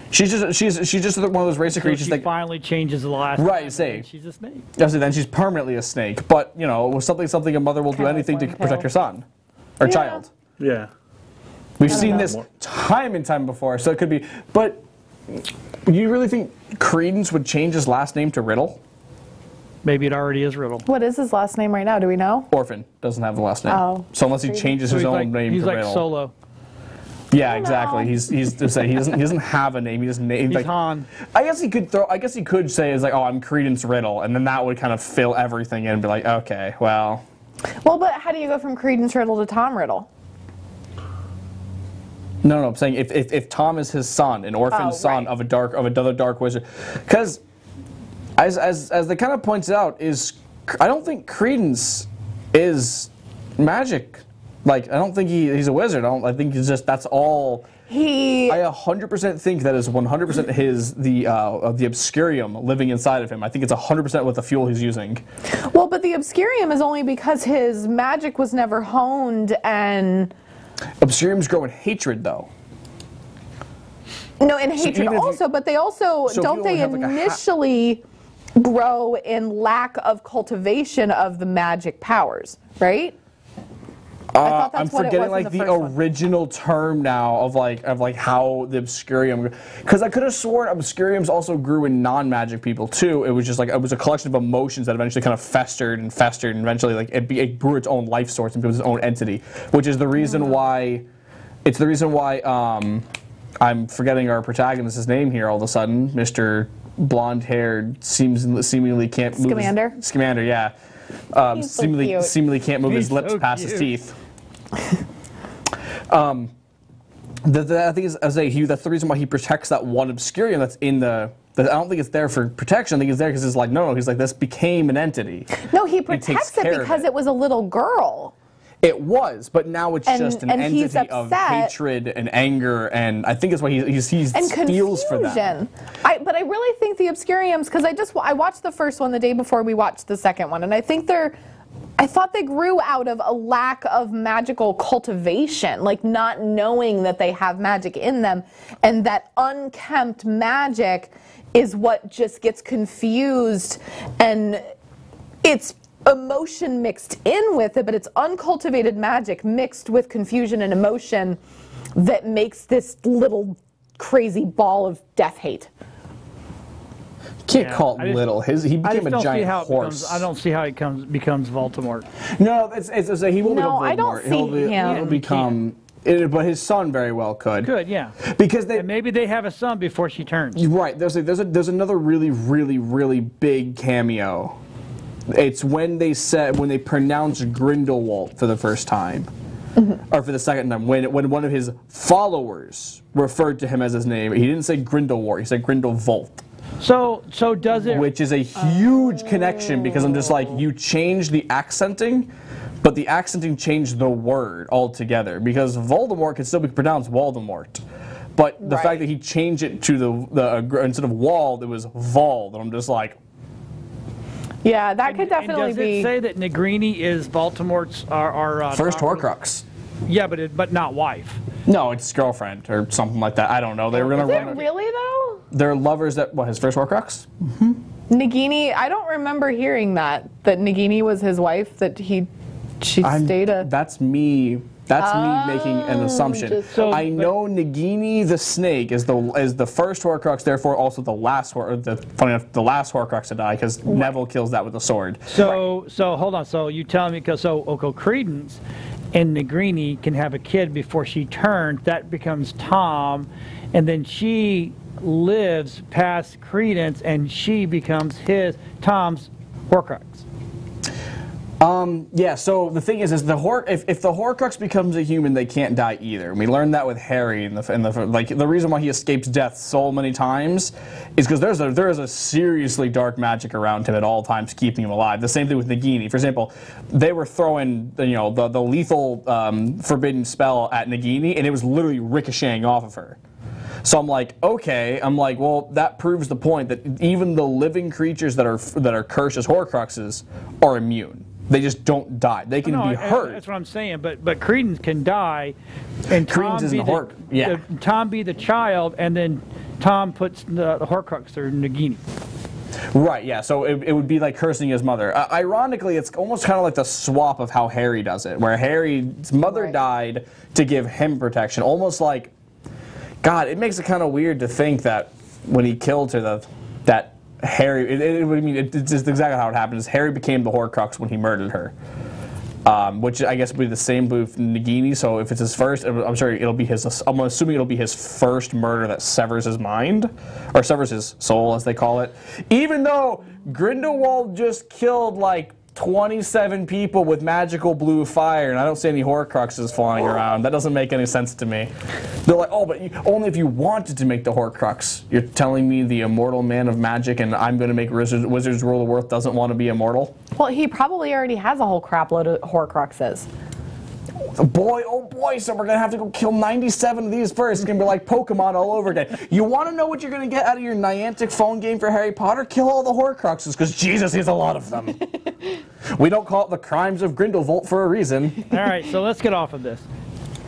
She's just one of those race of creatures that finally changes the last. Right. Say she's a snake. Yeah, so then she's permanently a snake. But you know, with something a mother will do anything to protect her son or child. Yeah. We've seen this time and time before, so it could be. But you really think Credence would change his last name to Riddle? Maybe it already is Riddle. What is his last name right now? Do we know? Orphan doesn't have the last name. Oh. So unless he changes his own name to Riddle. He's like Solo. Yeah, exactly. He's to say he doesn't have a name. He doesn't name. He's like, Han. I guess he could say it's like, oh, I'm Credence Riddle, and then that would kind of fill everything in and be like, okay, well. Well, but how do you go from Credence Riddle to Tom Riddle? No, I'm saying if Tom is his son, an orphan son of another dark wizard, because as they kind of points out, I don't think Credence is magic. Like I don't think he's a wizard. I think he's just that's all. I 100% think that is 100% the Obscurium living inside of him. I think it's 100% what the fuel he's using. Well, but the Obscurium is only because his magic was never honed and. Obscuriums grow in hatred, though. No, in hatred also, but they also don't they initially grow in lack of cultivation of the magic powers, right? I thought that's I'm forgetting like the original term now of like how the Obscurium, because I could have sworn Obscuriums also grew in non-magic people too. It was just like it was a collection of emotions that eventually kind of festered and eventually like it grew its own life source and became its own entity, which is the reason why. It's the reason why I'm forgetting our protagonist's name here all of a sudden, Mr. Blonde-haired, seemingly can't move. Scamander, yeah. Seemingly can't move his lips past his teeth. I think that's the reason why he protects that one Obscurium that's in the I don't think it's there for protection. I think it's there because it's like, no, he's like, this became an entity. No, he protects it because it was a little girl. It was, but now it's just an entity of hatred and anger, and I think it's why he feels for them. But I really think the Obscuriums, because I watched the first one the day before we watched the second one, and I thought they grew out of a lack of magical cultivation, like not knowing that they have magic in them, and that unkempt magic is what just gets confused, and it's emotion mixed in with it, but it's uncultivated magic mixed with confusion and emotion that makes this little crazy ball of death hate. Can't call it little. He became a giant horse. I don't see how he becomes Voldemort. No, he won't become Voldemort. I don't see him. He'll become. But his son very well could. Could, yeah. Because and maybe they have a son before she turns. Right. There's another really, really, really big cameo. It's when they pronounce Grindelwald for the first time, or for the second time, when one of his followers referred to him as his name. He didn't say Grindelwald, he said Grindelwald. So does it? Which is a huge connection, because I'm just like, you changed the accenting, but the accenting changed the word altogether, because Voldemort can still be pronounced Voldemort. But the fact that he changed it to the instead of Wald, it was Vald, and I'm just like, yeah, that could definitely be. Does it say that Nagini is Voldemort's first Horcrux? Yeah, but not wife. No, it's girlfriend or something like that. I don't know. They were gonna run. Really though? They're lovers. His first Horcrux? Mm-hmm. Nagini, I don't remember hearing that Nagini was his wife. That she stayed a. That's me. That's me making an assumption. I know Nagini the snake is the first Horcrux, therefore also the last funny enough, the last Horcrux to die, because Neville kills that with a sword. So hold on. So you tell me, because Credence and Nagini can have a kid before she turns. That becomes Tom, and then she lives past Credence, and she becomes Tom's Horcrux. Yeah, so the thing is if the Horcrux becomes a human, they can't die either. We learned that with Harry the reason why he escapes death so many times is because there is a seriously dark magic around him at all times, keeping him alive. The same thing with Nagini. For example, they were throwing the lethal forbidden spell at Nagini, and it was literally ricocheting off of her. So I'm like, okay. I'm like, well, that proves the point that even the living creatures that are cursed as Horcruxes are immune. They just don't die. They can be hurt. That's what I'm saying. But Credence can die, and Tom be the child, and then Tom puts the Horcrux through Nagini. Right. Yeah. So it would be like cursing his mother. Ironically, it's almost kind of like the swap of how Harry does it, where Harry's mother died to give him protection. Almost like, God, it makes it kind of weird to think that when he killed her, that Harry, it's just exactly how it happened. Is Harry became the Horcrux when he murdered her, which I guess would be the same with Nagini. So if it's his first, I'm sure it'll be his. I'm assuming it'll be his first murder that severs his mind, or severs his soul, as they call it. Even though Grindelwald just killed like 27 people with magical blue fire, and I don't see any Horcruxes flying around. That doesn't make any sense to me. They're like, oh, but only if you wanted to make the Horcrux. You're telling me the immortal man of magic, and I'm going to make Wizards World of Worth doesn't want to be immortal? Well, he probably already has a whole crap load of Horcruxes. Boy, oh boy, so we're going to have to go kill 97 of these first. It's going to be like Pokemon all over again. You want to know what you're going to get out of your Niantic phone game for Harry Potter? Kill all the Horcruxes, because Jesus, he's a lot of them. We don't call it the crimes of Grindelwald for a reason. All right, so let's get off of this.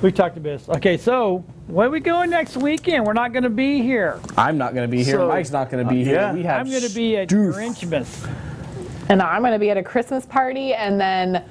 We talked about this. Okay, so where are we going next weekend? We're not going to be here. I'm not going to be here. Mike's not going to be here. Yeah. I'm going to be at Grinchmas. And I'm going to be at a Christmas party, and then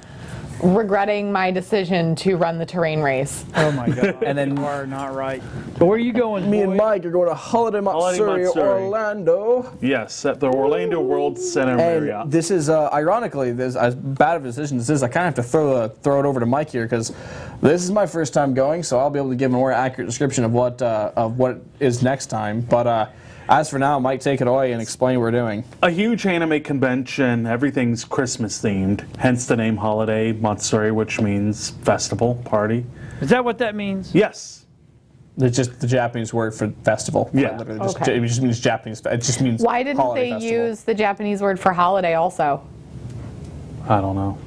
regretting my decision to run the terrain race. Oh my God! And then you are not right. But where are you going? Me and Mike are going to Holiday Matsuri, Orlando. Yes, at the Orlando World Center area. This is ironically, this as bad of a decision as this is. I kind of have to throw it over to Mike here, because this is my first time going, so I'll be able to give a more accurate description of what is next time. But as for now, Mike, take it away and explain what we're doing. A huge anime convention. Everything's Christmas themed, hence the name Holiday Matsuri, which means festival, party. Is that what that means? Yes. It's just the Japanese word for festival. Yeah. Literally just, Okay. It just means Japanese. It just means Why didn't holiday they festival. use the Japanese word for holiday also? I don't know.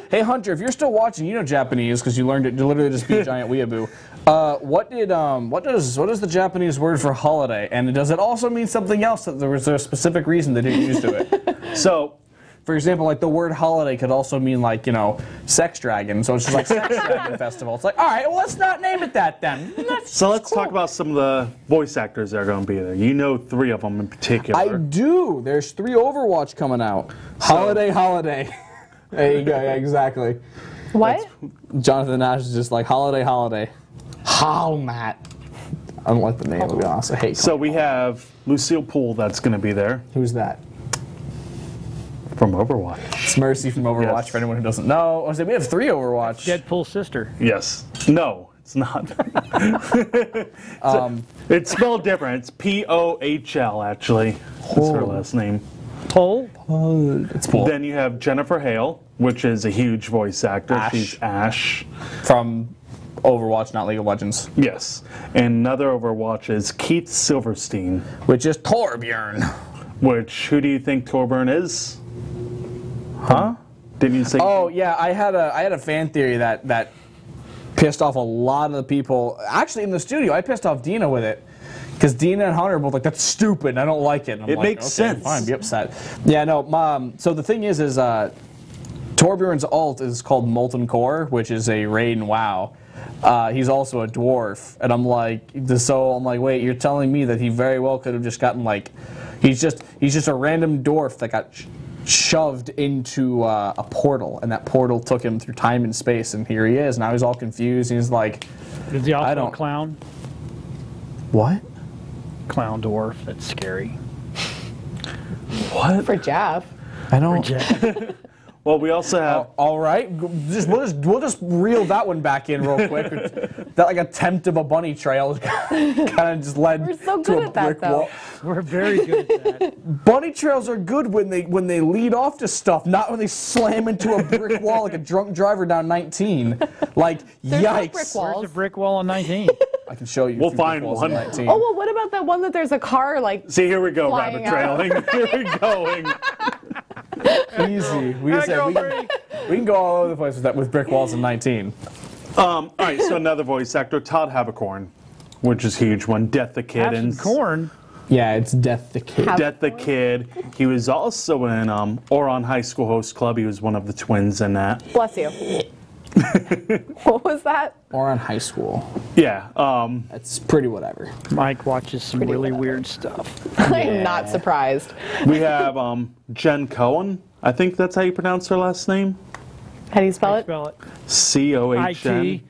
Hey Hunter, if you're still watching, you know Japanese because you learned it to literally just be a giant weeaboo. What is the Japanese word for holiday? And does it also mean something else? That there was a specific reason they didn't use to it? So, For example, like the word holiday could also mean like, you know, sex dragon. So it's just like sex dragon festival. It's like, all right, well, let's not name it that then. let's talk about some of the voice actors that are going to be there. You know 3 of them in particular. I do. There's 3 Overwatch coming out. Holiday. There you go. Yeah, exactly. What? Jonathan Nash is just like holiday. How, Matt? I don't like the name, to be honest. I hate. So we have Lucille Poole that's going to be there Who's that? from Overwatch. It's Mercy from Overwatch. Yes. For anyone who doesn't know, I said we have 3 Overwatch. Deadpool's sister. Yes. No, it's not. It's spelled different. It's Pohl, actually. That's her last name. Pole? It's Poole. Then you have Jennifer Hale, which is a huge voice actor. Ash. She's Ash. From Overwatch, not League of Legends. Yes. And another Overwatch is Keith Silverstein, Which is Torbjorn. which, who do you think Torbjorn is? Huh? Didn't you say? Oh yeah, I had a fan theory that pissed off a lot of the people. Actually, in the studio, I pissed off Dina with it. Because Dina and Hunter are both like, that's stupid, I don't like it. And I'm It like, makes okay, sense. Fine, be upset. Yeah, no, so the thing is Torbjorn's ult is called Molten Core, which is a raid in WoW. He's also a dwarf. And I'm like, wait, you're telling me that he very well could have just gotten like, he's just a random dwarf that got shoved into a portal, and that portal took him through time and space, and here he is. Now he's all confused, and he's like, Is he I also don't- a clown? what? Clown dwarf. That's scary. What? For Jeff. I don't. Well, we also have. All right, we'll just reel that one back in real quick. That like attempt of a bunny trail kind of just led We're so to good a at that, brick though. wall. We're very good at that. Bunny trails are good when they lead off to stuff, not when they slam into a brick wall like a drunk driver down 19. Like There's no yikes! brick wall. There's a brick wall on 19. I can show you. We'll a few brick find walls one. on 19. Oh, well, what about that one that there's a car, like, See, here we go, Flying rabbit trailing. Here we going. Easy. We can go all over the place with brick walls in 19. All right, so another voice actor, Todd Haberkorn, which is huge one. Death the Kid. Have some corn. Yeah, it's Death the Kid. Death the Kid. He was also in Oron High School Host Club. He was one of the twins in that. bless you. What was that? Or on high school. Yeah. It's pretty whatever. Mike watches some really weird stuff. I'm not surprised. We have Jen Cohen. I think that's how you pronounce her last name. How do you spell it? Spell it. Cohn. IT.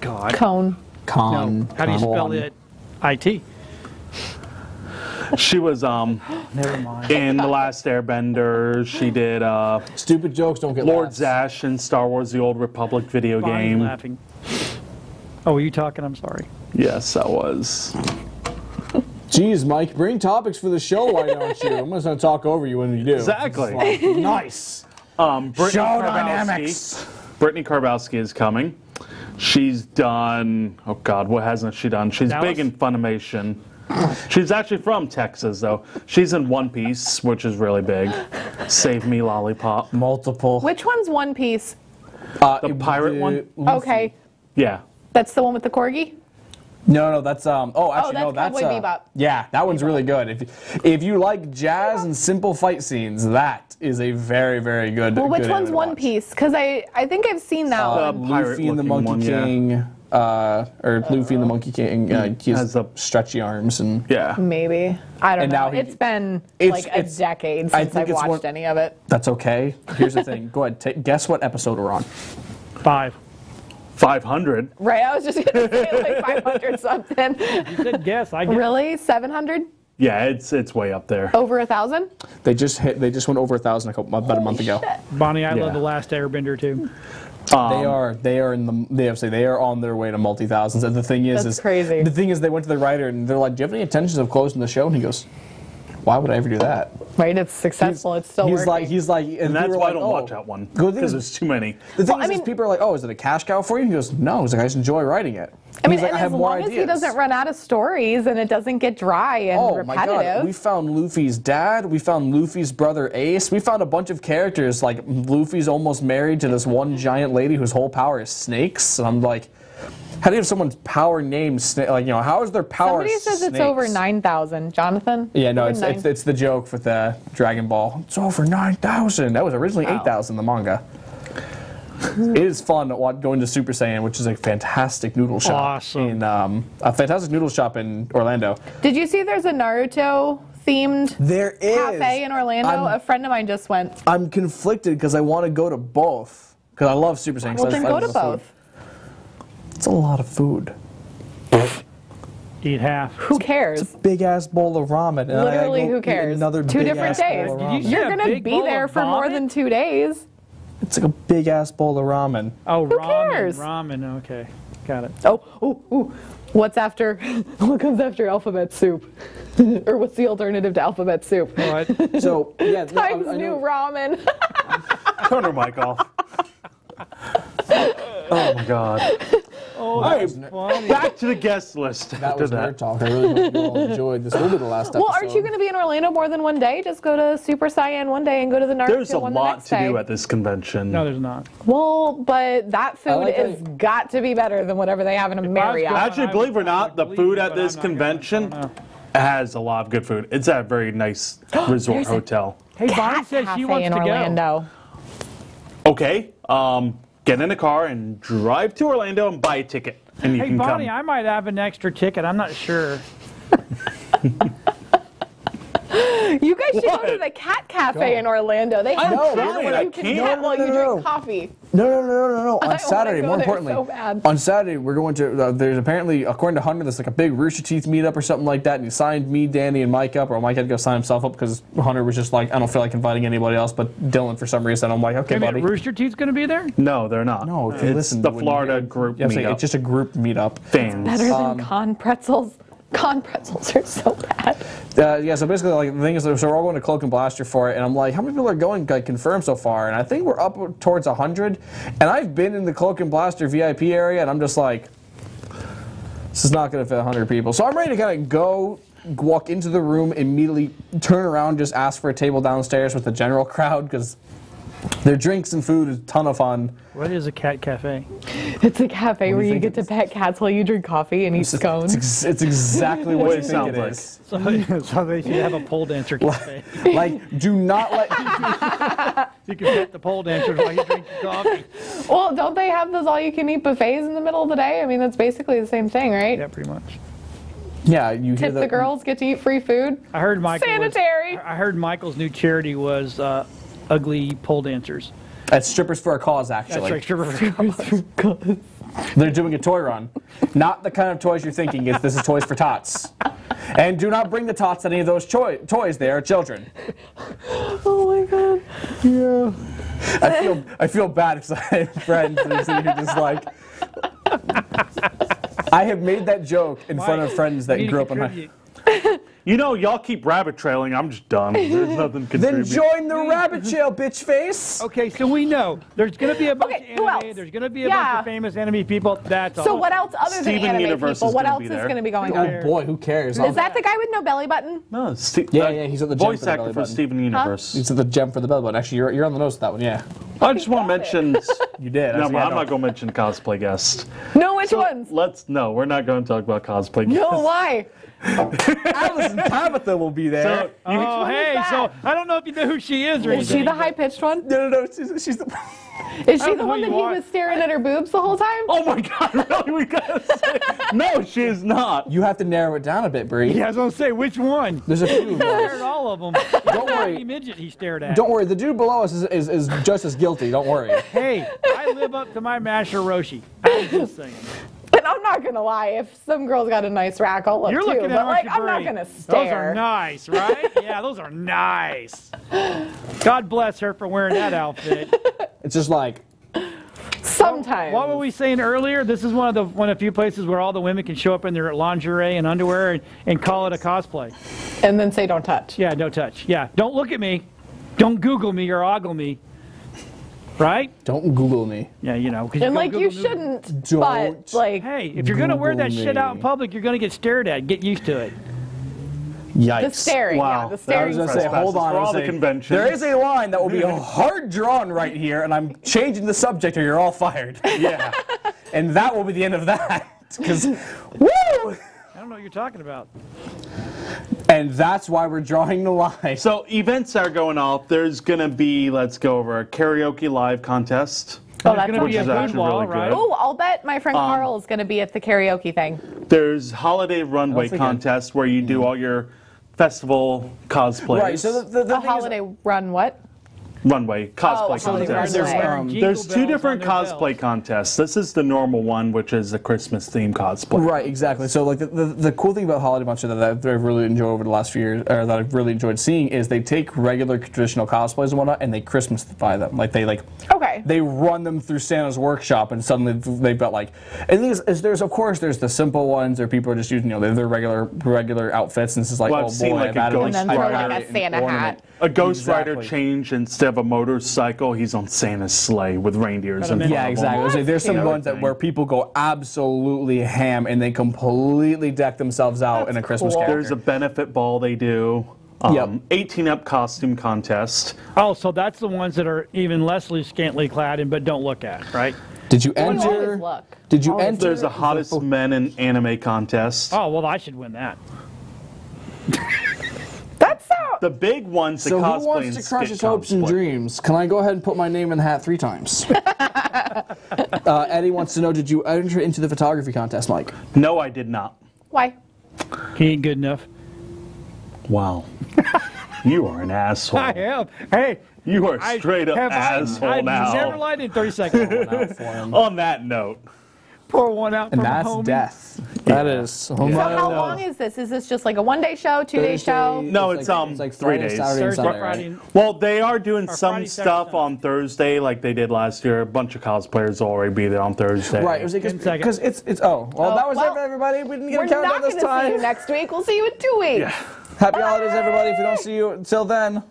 God. Cone. Con. No. How do you spell it? IT. She was Never mind. in The Last Airbender. She did Stupid jokes don't get Lord laughs. Zash in Star Wars: The Old Republic video Bonnie's game. laughing. Oh, were you talking? I'm sorry. Yes, I was. Jeez, Mike, bring topics for the show, why don't you? I'm just going to talk over you when you do. Exactly. It's like, nice. Brittany Show Karbowski. dynamics. Brittany Karbowski is coming. She's done, oh God, what hasn't she done? She's Dallas? big in Funimation. She's actually from Texas, though. She's in One Piece, which is really big. Save Me Lollipop. Multiple. Which one's One Piece? The pirate one? Okay. Yeah. That's the one with the corgi? No, that's no, that's that's Cowboy Bebop. Yeah, that one's really good. If you like jazz and simple fight scenes, that is a very, very good. Well, which good one's anime to One watch. Piece? Because I think I've seen that one. Luffy and the pirate-looking Monkey one, yeah. King, or Luffy and the Monkey King. He has has the- stretchy arms and. Yeah. Maybe. I don't And know. now It's been it's- like a it's- decade I since think I've it's watched one- any of it. That's okay. Here's the thing. Go ahead. Guess what episode we're on. 5. 500. Right? I was just going to say like 500 something. You said guess. I guess. Really? 700? Yeah, it's way up there. Over 1,000? They just went over 1,000 about a month ago. Bonnie, I Yeah. love The Last Airbender too. They are on their way to multi-thousands. And the thing is crazy. The thing is, they went to the writer and they're like, "Do you have any intentions of closing the show?" And he goes, "Why would I ever do that?" Right? It's successful. It's still working. He's like, And that's people why are I don't like, watch that one. Good thing Because is- there's too many. The thing Well, I is, mean- people are like, "Oh, is it a cash cow for you?" He goes, "No." He's like, "I just enjoy writing it." I mean, He's like, and I have as more long as he ideas. doesn't run out of stories and it doesn't get dry and Oh my repetitive. god, we found Luffy's dad, we found Luffy's brother Ace, we found a bunch of characters, like Luffy's almost married to this one giant lady whose whole power is snakes, and I'm like, how do you have someone's power named Snake? Like, you know, how is their power Somebody says snakes? it's over 9,000. Jonathan? Yeah, no, Over it's the joke with the Dragon Ball. It's over 9,000. That was originally 8,000 in the manga. It is fun going to Super Saiyan, which is a fantastic noodle shop. Awesome. A fantastic noodle shop in Orlando. Did you see there's a Naruto themed There is. cafe in Orlando? A friend of mine just went. I'm conflicted because I want to go to both. Because I love Super Saiyan. Well, then go to both. It's a lot of food. Eat half. Who cares? Big ass bowl of ramen. And I gotta Literally, go who eat cares? Another 2 big different ass days. bowl of Did you ramen. see You're a going to big be bowl there of for more vomit? than 2 days. It's like a big ass bowl of ramen. Oh, ramen. cares? Ramen. Okay, got it. Oh. What's after? What comes after alphabet soup? Or what's the alternative to alphabet soup? What? So, yeah. Times New ramen. Turn her mic off. Oh my god. Oh, All that's right, funny. back to the guest list That after was nerd that. talk. I really hope you all enjoyed this. Will be the last episode. Well, aren't you going to be in Orlando more than one day? Just go to Super Saiyan one day and go to the Naruto There's a one the lot next to day. do at this convention. No, there's not. Well, but that food like has got to be better than whatever they have in a Marriott. going- Actually, believe it or not, the believe food you, at but this I'm not going. convention I don't know. has a lot of good food. It's at a very nice resort There's a- hotel. Hey, Bonnie Cat says cafe she wants in to Orlando. Okay, get in a car and drive to Orlando and buy a ticket, and you Hey, can Bonnie, come. I might have an extra ticket. I'm not sure. You guys should go to What? the Cat Cafe in Orlando. They have I'm food trying, that I you can can't. get while you No. drink coffee. No. wanna On Saturday, go more there importantly, so bad. on Saturday we're going to. There's apparently, according to Hunter, there's like a big Rooster Teeth meetup or something like that, and he signed me, Danny, and Mike up. Or Mike had to go sign himself up because Hunter was just like, I don't feel like inviting anybody else, but Dillon for some reason. I'm like, okay, Wait a minute, buddy. Rooster Teeth's going to be there? No, they're not. No, if you it's listen, the when you Florida hear- group Yeah, I'm saying meetup. it's just a group meetup. Fans. Better than con pretzels. Con pretzels are so bad. Yeah, so basically, like the thing is, so we're all going to Cloak and Blaster for it, and I'm like, how many people are going, like, confirmed so far? And I think we're up towards 100. And I've been in the Cloak and Blaster VIP area, and I'm just like, this is not going to fit 100 people. So I'm ready to kind of go, walk into the room, immediately turn around, just ask for a table downstairs with the general crowd, because their drinks and food is a ton of fun. What is a cat cafe? It's a cafe What where do you you think get to it is? pet cats while you drink coffee and eat scones. It's exactly what What you it think sounds it like. is. So they should have a pole dancer cafe. Like, do not let... You can pet the pole dancers while you drink your coffee. Well, don't they have those all-you-can-eat buffets in the middle of the day? I mean, that's basically the same thing, right? Yeah, pretty much. Yeah, you hear Tip the girls, get to eat free food. I heard Michael. Sanitary. I heard Michael's new charity was ugly pole dancers. That's Strippers for a Cause, That's actually. right, stripper. They're doing a toy run. Not the kind of toys you're thinking. This is Toys for Tots. And do not bring the tots to any of those toys. They are children. Oh my god. Yeah. I feel bad because I have friends that are sitting here just like... I have made that joke in front of friends that You need grew to up on my... contribute. You know, y'all keep rabbit trailing. I'm just done. There's nothing to Then contribute. join the rabbit trail, bitch face! Okay, so we know there's going to be a bunch Okay, of who anime. else? There's going to be a Yeah. bunch of famous anime people. That's all. So what else other than Steven anime Universe people? is What gonna else be is there. going to be going Oh on? boy, who cares? Is that the guy with no belly button? No, Yeah, he's at the gym voice for the actor belly for button. Steven Universe. He's at the gem for the belly button. Actually, you're on the nose with that one, yeah. I just want to mention. You did. No, Yeah, I'm not going to mention cosplay guest. No, which ones? We're not going to talk about cosplay guest. No, why? Alice and Tabitha will be there. So, Oh, hey, so I don't know if you know who she is or Is she anything. the high-pitched one? No, she's the... Is she don't the know one who that you he are. was staring at her boobs the whole time? oh my God, really? We got to say. No, she is not. You have to narrow it down a bit, Bree. Yeah, I was going to say, which one? There's a few of He those. stared at all of them. Don't worry. Any midget he stared at. Don't worry, the dude below us is just as guilty. Don't worry. Hey, I live up to my Master Roshi. I'm just saying. And I'm not gonna lie, if some girl's got a nice rack, I'll look You're too. looking But at like, Archie I'm not Brie. gonna Those stare. are nice, right? Yeah, those are nice. God bless her for wearing that outfit. It's just like, Sometimes. What were we saying earlier? This is one of the few places where all the women can show up in their lingerie and underwear and call it a cosplay. And then say, don't touch. Yeah, don't touch. Yeah, don't look at me. Don't Google me or ogle me. right? Don't Google me. Yeah, you know. 'cause And go like you Google shouldn't, Don't. but like Hey, if you're gonna wear that Google shit out in me. public, you're gonna get stared at. Get used to it. Yikes. the staring, Wow. yeah, the I staring. was going to say, hold on. For I was all the saying, conventions. there is a line that will be hard drawn right here, and I'm changing the subject or you're all fired. Yeah. And that will be the end of that. Because, woo! I don't know what you're talking about. And that's why we're drawing the line. So events are going off. There's gonna be, let's go over a karaoke live contest. Oh, There's that's gonna be a is food actually wall, really right? good. Oh, I'll bet my friend Carl is going to be at the karaoke thing. There's holiday runway Once again. contest where you do all your festival cosplays. Right, so the A thing is, holiday run, what? runway cosplay holiday contest. runway. There's two Jingle different bells on their cosplay contests. This is the normal one, which is the Christmas theme cosplay. right, exactly. So like the cool thing about Holiday Matsuri that I've really enjoyed over the last few years, or that I've really enjoyed seeing, is they take regular traditional cosplays and whatnot, and they Christmasify them. Like Okay. they run them through Santa's workshop, and suddenly they've got like. And there's of course there's the simple ones, or people are just using their regular outfits, and it's just like, Well, I've oh seen, boy, like, I've a added Ghost And then I've throw added like a an Santa ornament. hat. A Ghost Rider Exactly. change, instead of a motorcycle, he's on Santa's sleigh with reindeers in front Yeah, of him. exactly. So there's some Cute. ones that where people go absolutely ham and they completely deck themselves out in a Christmas cool. character. There's a benefit ball they do. Yep. 18 up costume contest. Oh, so that's the ones that are even less scantily clad and but don't look at, right? Did you You always enter? look. Did you Always enter? There's the hottest men in anime contest. Oh, well, I should win that. That's so. The big one's the So cosplay who wants and to crush skit his hopes and cosplay. dreams? Can I go ahead and put my name in the hat 3 times? Eddie wants to know, did you enter into the photography contest, Mike? No, I did not. Why? He ain't good enough. Wow. You are an asshole. I am. Hey, You are straight up have asshole I've now. never lied in 30 seconds. On that note, Pour one out And from that's homie. death. That is. So how long is this? Is this just like a 1-day show, 2-day show? No, it's, like 3 Friday, days. Saturday, and Thursday, Sunday, Friday, right? and- well, they are doing Or some Friday, Saturday, stuff Sunday. on Thursday like they did last year. A bunch of cosplayers will already be there on Thursday. Right, it was 10 seconds. because it's that was well, it, everybody. We didn't get We're a countdown not going this to see you time. next week. We'll see you in 2 weeks. Happy holidays, everybody. If we don't see you until then.